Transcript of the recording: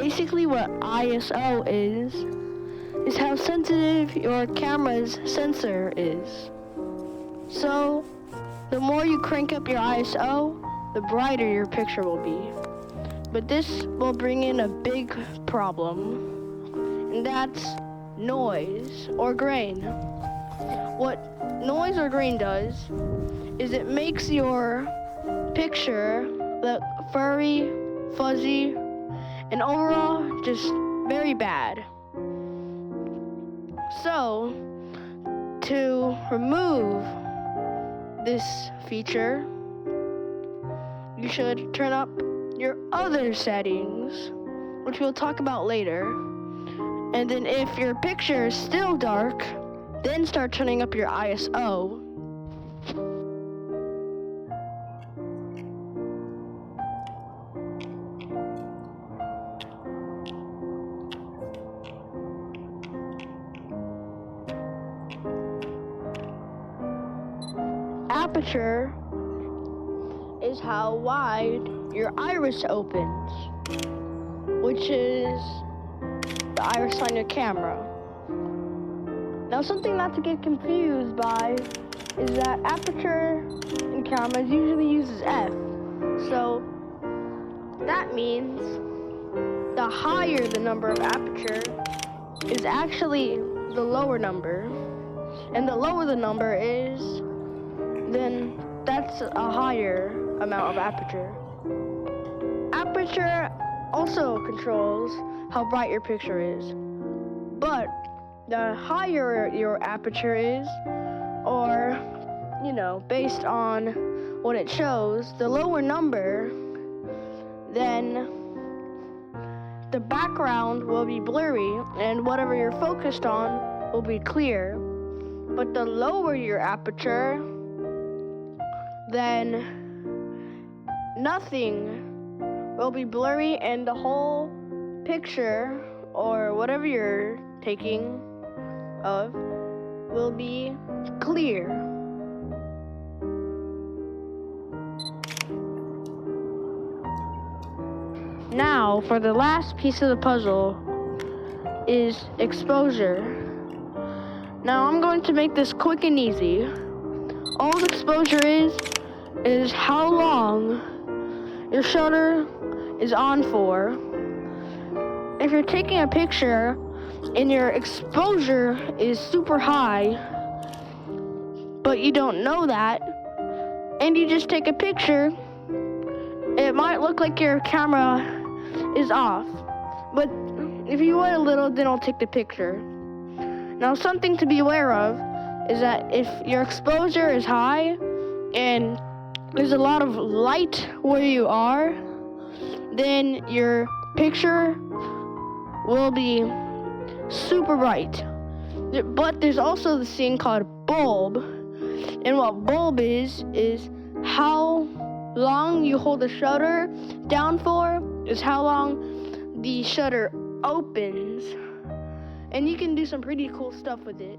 Basically what ISO is how sensitive your camera's sensor is. So, the more you crank up your ISO, the brighter your picture will be. But this will bring in a big problem, and that's noise or grain. What noise or grain does is it makes your picture look furry, fuzzy, and overall just very bad. So, to remove this feature, you should turn up your other settings, which we'll talk about later. And then if your picture is still dark, then start turning up your ISO. Aperture is how wide your iris opens, which is the iris on your camera. Now, something not to get confused by is that aperture in cameras usually uses f. So that means the higher the number of aperture is actually the lower number, and the lower the number is, then that's a higher amount of aperture. Aperture also controls how bright your picture is, but the higher your aperture is, or based on what it shows, the lower number, then the background will be blurry and whatever you're focused on will be clear. But the lower your aperture, then nothing will be blurry and the whole picture or whatever you're taking of will be clear. Now, for the last piece of the puzzle is exposure. Now, I'm going to make this quick and easy. All exposure is how long your shutter is on for. If you're taking a picture and your exposure is super high, but you don't know that, and you just take a picture, it might look like your camera is off. But if you wait a little, then I'll take the picture. Now, something to be aware of is that if your exposure is high and there's a lot of light where you are, then your picture will be super bright. But there's also this thing called bulb, and what bulb is how long you hold the shutter down for is how long the shutter opens, and you can do some pretty cool stuff with it.